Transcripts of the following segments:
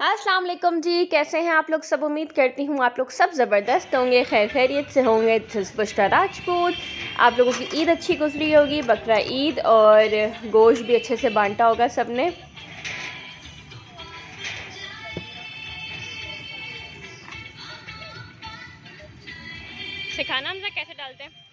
अस्सलाम वालेकुम जी, कैसे हैं आप लोग सब। उम्मीद करती हूँ आप लोग सब ज़बरदस्त होंगे, खैर खैरियत से होंगे। बुशरा राजपूत, आप लोगों की ईद अच्छी गुजरी होगी, बकरा ईद, और गोश्त भी अच्छे से बांटा होगा सब ने। सिखाना हमसे कैसे डालते हैं।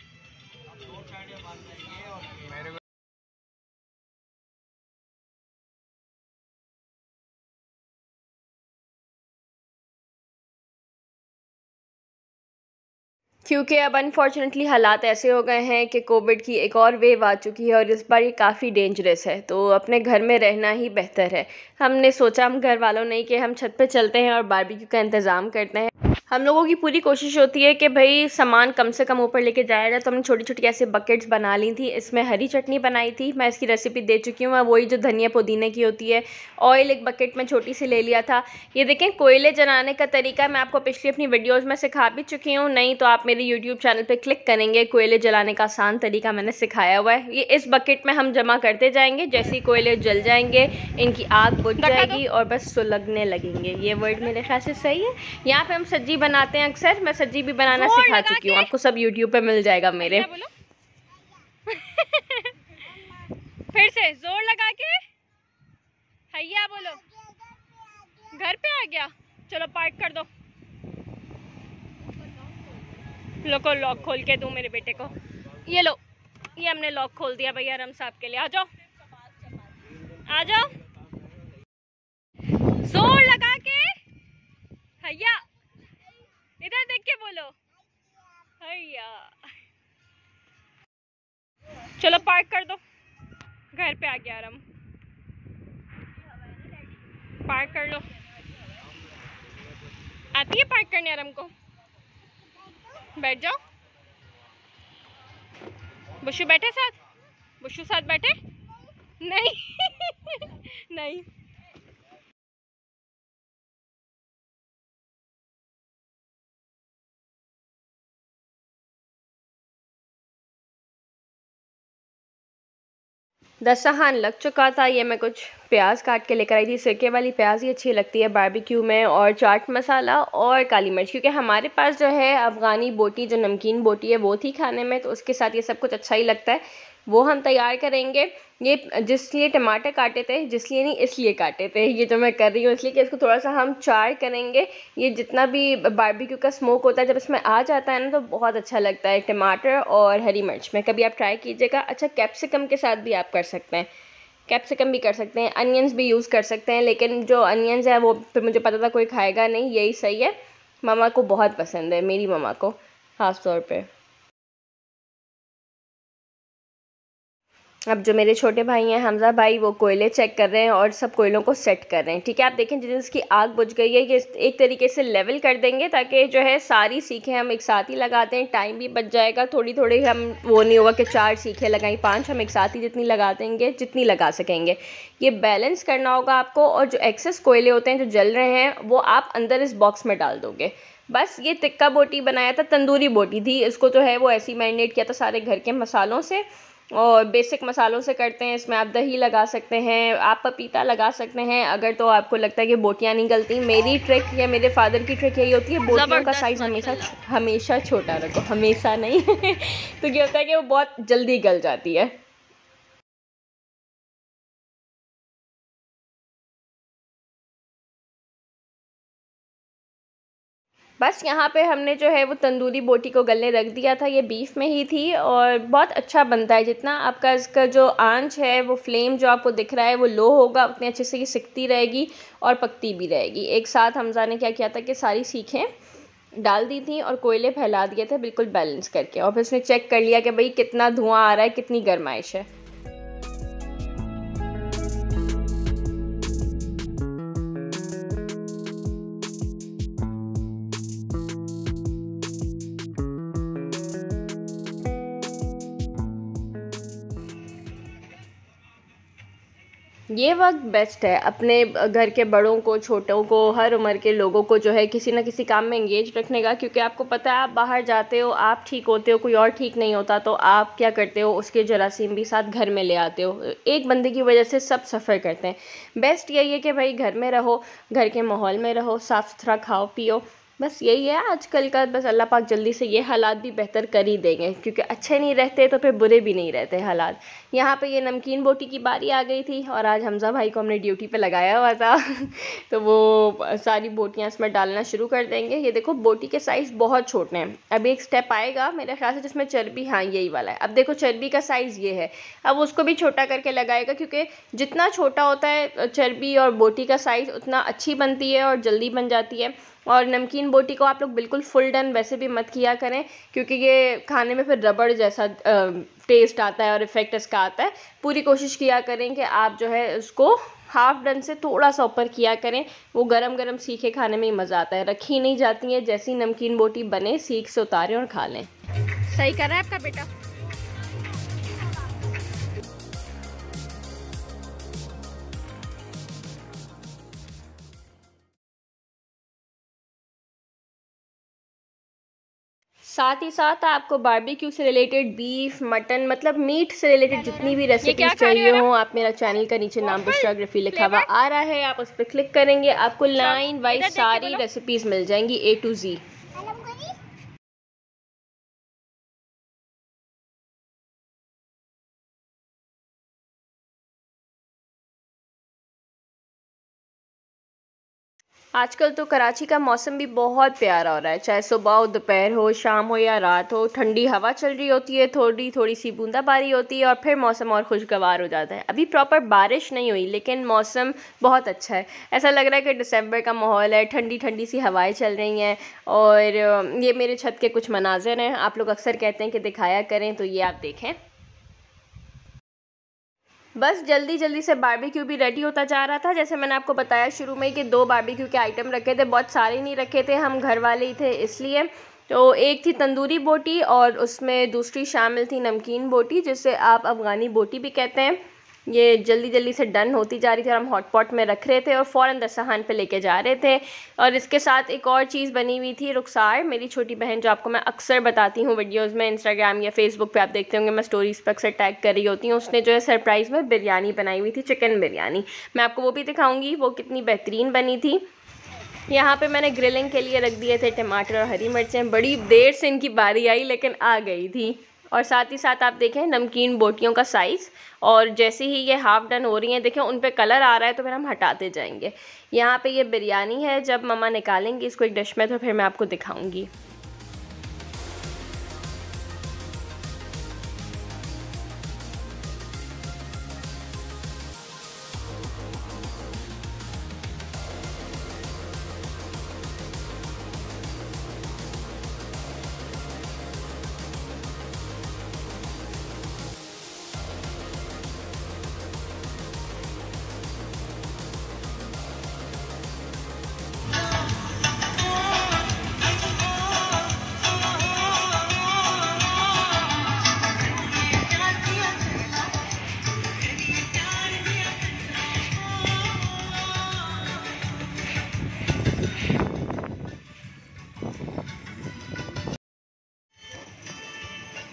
क्योंकि अब अनफॉर्चुनेटली हालात ऐसे हो गए हैं कि कोविड की एक और वेव आ चुकी है और इस बार ये काफ़ी डेंजरस है, तो अपने घर में रहना ही बेहतर है। हमने सोचा, हम घर वालों ने, कि हम छत पे चलते हैं और बारबेक्यू का इंतज़ाम करते हैं। हम लोगों की पूरी कोशिश होती है कि भाई सामान कम से कम ऊपर लेके जाया जाए, तो हमने छोटी छोटी ऐसे बकेट्स बना ली थी। इसमें हरी चटनी बनाई थी, मैं इसकी रेसिपी दे चुकी हूँ, वही जो धनिया पुदीने की होती है। ऑयल एक बकेट में छोटी सी ले लिया था। ये देखें, कोयले जलाने का तरीका मैं आपको पिछली अपनी वीडियोज़ में सिखा भी चुकी हूँ, नहीं तो आप मेरे यूट्यूब चैनल पर क्लिक करेंगे, कोयले जलाने का आसान तरीका मैंने सिखाया हुआ है। ये इस बकेट में हम जमा करते जाएंगे, जैसे ही कोयले जल जाएंगे इनकी आग बुझ जाएगी और बस सुलगने लगेंगे। ये वर्ड मेरे ख्याल से सही है। यहाँ पे हम सब्जी बनाते हैं अक्सर, मैं सब्जी भी बनाना सिखा चुकी हूँ, आपको सब यूट्यूब पे मिल जाएगा मेरे। बोलो फिर से जोर लगा के हैया बोलो। घर पे आ गया, चलो पार्क कर दो। लो लॉक खोल के दूं मेरे बेटे को। ये लो, ये हमने लॉक खोल दिया भैया रम साहब के लिए। आ जाओ आ जाओ, जोर लगा के हैया, इधर देख के बोलो हैया। चलो पार्क कर दो, घर पे आ गया रम, पार्क कर लो। आती है पार्क करने आराम को। बैठ जाओ, बुशु बैठे साथ, बुशु साथ बैठे नहीं नहीं। दस्तरखान लग चुका था। ये मैं कुछ प्याज काट के लेकर आई थी, सिरके वाली प्याज ही अच्छी लगती है बारबेक्यू में, और चाट मसाला और काली मिर्च, क्योंकि हमारे पास जो है अफ़गानी बोटी, जो नमकीन बोटी है, वो थी खाने में, तो उसके साथ ये सब कुछ अच्छा ही लगता है। वो हम तैयार करेंगे। ये जिसलिए टमाटर काटे थे, जिसलिए नहीं इसलिए काटे थे, ये जो मैं कर रही हूँ इसलिए कि इसको थोड़ा सा हम चार करेंगे। ये जितना भी बारबेक्यू का स्मोक होता है जब इसमें आ जाता है ना, तो बहुत अच्छा लगता है, टमाटर और हरी मिर्च में। कभी आप ट्राई कीजिएगा। अच्छा, कैप्सिकम के साथ भी आप कर सकते हैं, कैप्सिकम भी कर सकते हैं, अनियंस भी यूज़ कर सकते हैं, लेकिन जो अनियंस है वो फिर मुझे पता था कोई खाएगा नहीं, यही सही है। ममा को बहुत पसंद है, मेरी ममा को ख़ास तौर पे। अब जो मेरे छोटे भाई हैं हमज़ा भाई, वो कोयले चेक कर रहे हैं और सब कोयलों को सेट कर रहे हैं। ठीक है, आप देखें जिस इसकी आग बुझ गई है, ये एक तरीके से लेवल कर देंगे, ताकि जो है सारी सीखें हम एक साथ ही लगाते हैं, टाइम भी बच जाएगा। थोड़ी थोड़ी हम, वो नहीं होगा कि 4 सीखें लगाई, 5, हम एक साथ ही जितनी लगा देंगे, जितनी लगा सकेंगे। ये बैलेंस करना होगा आपको। और जो एक्सेस कोयले होते हैं जो जल रहे हैं, वो आप अंदर इस बॉक्स में डाल दोगे। बस ये टिक्का बोटी बनाया था, तंदूरी बोटी थी। इसको जो है वो ऐसे ही मैरिनेट किया था सारे घर के मसालों से, और बेसिक मसालों से करते हैं। इसमें आप दही लगा सकते हैं, आप पपीता लगा सकते हैं, अगर तो आपको लगता है कि बोटियां नहीं गलती। मेरी ट्रिक या मेरे फादर की ट्रिक यही होती है, बोटियों का साइज़ हमेशा हमेशा छोटा रखो, हमेशा नहीं तो ये होता है कि वो बहुत जल्दी गल जाती है। बस यहाँ पे हमने जो है वो तंदूरी बोटी को गलने रख दिया था। ये बीफ में ही थी और बहुत अच्छा बनता है। जितना आपका इसका जो आंच है, वो फ्लेम जो आपको दिख रहा है वो लो होगा, उतने अच्छे से ये सिकती रहेगी और पकती भी रहेगी। एक साथ हमज़ा ने क्या किया था कि सारी सीखें डाल दी थी और कोयले फैला दिए थे बिल्कुल बैलेंस करके, और फिर उसने चेक कर लिया कि भाई कितना धुआं आ रहा है, कितनी गर्माइश है। ये वक्त बेस्ट है अपने घर के बड़ों को, छोटों को, हर उम्र के लोगों को जो है किसी ना किसी काम में एंगेज रखने का, क्योंकि आपको पता है आप बाहर जाते हो, आप ठीक होते हो, कोई और ठीक नहीं होता, तो आप क्या करते हो, उसके जरासीम भी साथ घर में ले आते हो। एक बंदे की वजह से सब सफ़र करते हैं। बेस्ट यही है कि भाई घर में रहो, घर के माहौल में रहो, साफ़ सुथरा खाओ पियो, बस यही है आजकल का। बस अल्लाह पाक जल्दी से ये हालात भी बेहतर कर ही देंगे, क्योंकि अच्छे नहीं रहते तो फिर बुरे भी नहीं रहते हालात। यहाँ पे ये नमकीन बोटी की बारी आ गई थी और आज हमज़ा भाई को हमने ड्यूटी पे लगाया हुआ था तो वो सारी बोटियाँ इसमें डालना शुरू कर देंगे। ये देखो बोटी के साइज़ बहुत छोटे हैं। अब एक स्टेप आएगा मेरे ख्याल से जिसमें चर्बी, हाँ यही वाला है। अब देखो चर्बी का साइज़ ये है, अब उसको भी छोटा करके लगाएगा, क्योंकि जितना छोटा होता है चर्बी और बोटी का साइज़ उतना अच्छी बनती है और जल्दी बन जाती है। और नमकीन बोटी को आप लोग बिल्कुल फुल डन वैसे भी मत किया करें, क्योंकि ये खाने में फिर रबड़ जैसा टेस्ट आता है और इफ़ेक्ट इसका आता है। पूरी कोशिश किया करें कि आप जो है उसको हाफ डन से थोड़ा सा ऊपर किया करें, वो गरम गरम सीखे खाने में ही मज़ा आता है। रखी नहीं जाती हैं, जैसी नमकीन बोटी बने सीख से उतारें और खा लें। सही कर रहा है आपका बेटा। साथ ही साथ आपको बारबेक्यू से रिलेटेड बीफ, मटन, मतलब मीट से रिलेटेड जितनी भी रेसिपीज चाहिए हो, आप मेरा चैनल का नीचे नाम बुशराग्राफी लिखा हुआ आ रहा है, आप उस पर क्लिक करेंगे, आपको लाइन वाइज सारी रेसिपीज मिल जाएंगी A to Z। आजकल तो कराची का मौसम भी बहुत प्यारा हो रहा है, चाहे सुबह हो, दोपहर हो, शाम हो या रात हो। ठंडी हवा चल रही होती है, थोड़ी थोड़ी सी बूंदाबांदी होती है और फिर मौसम और खुशगवार हो जाता है। अभी प्रॉपर बारिश नहीं हुई लेकिन मौसम बहुत अच्छा है, ऐसा लग रहा है कि दिसंबर का माहौल है। ठंडी ठंडी सी हवाएं चल रही हैं और ये मेरे छत के कुछ मनाज़िर हैं, आप लोग अक्सर कहते हैं कि दिखाया करें, तो ये आप देखें। बस जल्दी जल्दी से बारबेक्यू भी रेडी होता जा रहा था। जैसे मैंने आपको बताया शुरू में कि 2 बारबेक्यू के आइटम रखे थे, बहुत सारे नहीं रखे थे, हम घर वाले ही थे इसलिए। तो एक थी तंदूरी बोटी और उसमें दूसरी शामिल थी नमकीन बोटी, जिसे आप अफ़गानी बोटी भी कहते हैं। ये जल्दी जल्दी से डन होती जा रही थी और हम हॉट पॉट में रख रहे थे और फ़ौरन दस्तरखान पे लेके जा रहे थे। और इसके साथ एक और चीज़ बनी हुई थी, रुखसार मेरी छोटी बहन, जो आपको मैं अक्सर बताती हूँ वीडियोज़ में, इंस्टाग्राम या फेसबुक पे आप देखते होंगे, मैं स्टोरीज़ पर अक्सर टैग कर रही होती हूँ। उसने जो है सरप्राइज़ में बिरयानी बनाई हुई थी, चिकन बिरयानी। मैं आपको वो भी दिखाऊँगी वो कितनी बेहतरीन बनी थी। यहाँ पे मैंने ग्रिलिंग के लिए रख दिए थे टमाटर और हरी मिर्चें। बड़ी देर से इनकी बारी आई लेकिन आ गई थी। और साथ ही साथ आप देखें नमकीन बोटियों का साइज़, और जैसे ही ये हाफ़ डन हो रही हैं देखें उन पे कलर आ रहा है तो फिर हम हटाते जाएंगे। यहाँ पे ये बिरयानी है, जब मम्मा निकालेंगी इसको एक डिश में तो फिर मैं आपको दिखाऊंगी।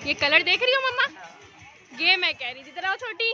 ये कलर देख रही हो मम्मा? ये मैं कह रही थी तेरा छोटी।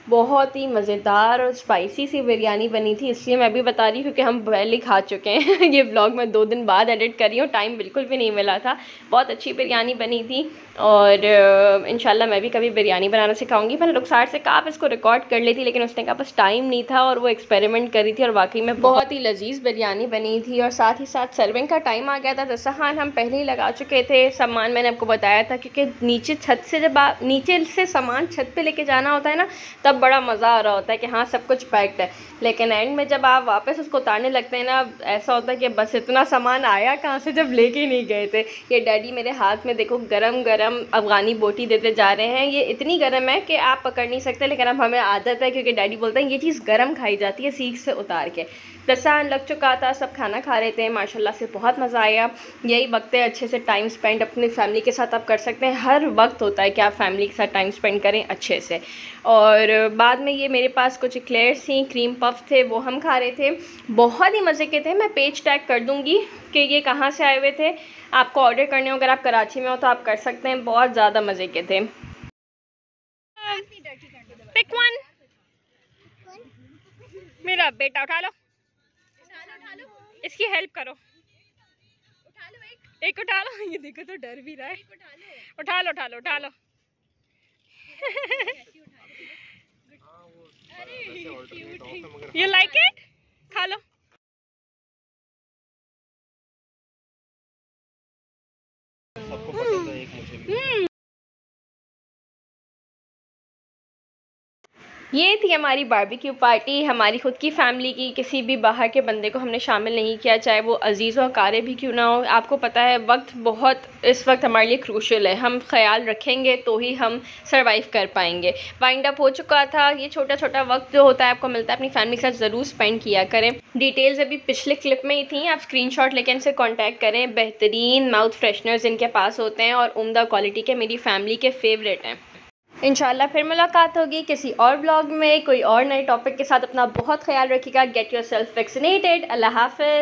बहुत ही मज़ेदार और स्पाइसी सी बिरयानी बनी थी, इसलिए मैं भी बता रही हूँ क्योंकि हम पहले खा चुके हैं ये व्लॉग मैं 2 दिन बाद एडिट कर रही हूँ, टाइम बिल्कुल भी नहीं मिला था। बहुत अच्छी बिरयानी बनी थी और इंशाल्लाह मैं भी कभी बिरयानी बनाना सिखाऊंगी। मैंने रुखसार से कहा आप इसको रिकॉर्ड कर लेती, लेकिन उसने कहा बस टाइम नहीं था और वो एक्सपेरिमेंट कर रही थी और वाकई में बहुत ही लजीज बिरयानी बनी थी। और साथ ही साथ सर्विंग का टाइम आ गया था। दस्तरखान हम पहले ही लगा चुके थे, सामान मैंने आपको बताया था, क्योंकि नीचे छत से जब नीचे से सामान छत पर लेके जाना होता है ना, तब तब बड़ा मज़ा आ रहा होता है कि हाँ सब कुछ पैक्ड है, लेकिन एंड में जब आप वापस उसको उतारने लगते हैं ना, ऐसा होता है कि बस इतना सामान आया कहाँ से जब लेके नहीं गए थे। ये डैडी मेरे हाथ में देखो गरम गरम अफ़गानी बोटी देते जा रहे हैं। ये इतनी गर्म है कि आप पकड़ नहीं सकते, लेकिन अब हमें आदत है क्योंकि डैडी बोलते हैं ये चीज़ गर्म खाई जाती है सीख से उतार के। दस्तरखान लग चुका था, सब खाना खा रहे थे, माशाल्लाह से बहुत मज़ा आया। यही वक्त है अच्छे से टाइम स्पेंड अपनी फैमिली के साथ आप कर सकते हैं। हर वक्त होता है कि आप फैमिली के साथ टाइम स्पेंड करें अच्छे से। और बाद में ये मेरे पास कुछ एक्लेयर्स थी, क्रीम पफ थे, वो हम खा रहे थे, बहुत ही मज़े के थे। मैं पेज टैग कर दूँगी कि ये कहाँ से आए हुए थे। आपको ऑर्डर करने हो, अगर आप कराची में हो तो आप कर सकते हैं, बहुत ज़्यादा मज़े के थे। Pick one. मेरा बेटा उठा लो, इसकी हेल्प करो, एक उठा लो। ये देखो तो डर भी रहा है। उठा लो उठा लो उठा लो। You like it? खा लो। सबको पसंद है, एक मुझे भी। ये थी हमारी बारबेक्यू पार्टी, हमारी ख़ुद की फ़ैमिली की। किसी भी बाहर के बंदे को हमने शामिल नहीं किया, चाहे वो अजीज़ और कारे भी क्यों ना हो। आपको पता है वक्त बहुत इस वक्त हमारे लिए क्रूशल है, हम ख्याल रखेंगे तो ही हम सर्वाइव कर पाएंगे। वाइंड अप हो चुका था। ये छोटा छोटा वक्त जो होता है आपको मिलता है, अपनी फैमिली के साथ ज़रूर स्पेंड किया करें। डिटेल्स अभी पिछले क्लिप में ही थी, आप स्क्रीनशॉट लेकर इनसे कॉन्टैक्ट करें। बेहतरीन माउथ फ्रेशनर्स इनके पास होते हैं और उम्दा क्वालिटी के, मेरी फैमिली के फेवरेट हैं। इंशाल्लाह फिर मुलाकात होगी किसी और ब्लॉग में, कोई और नए टॉपिक के साथ। अपना बहुत ख्याल रखिएगा। Get yourself vaccinated. अल्लाह हाफ़िज़।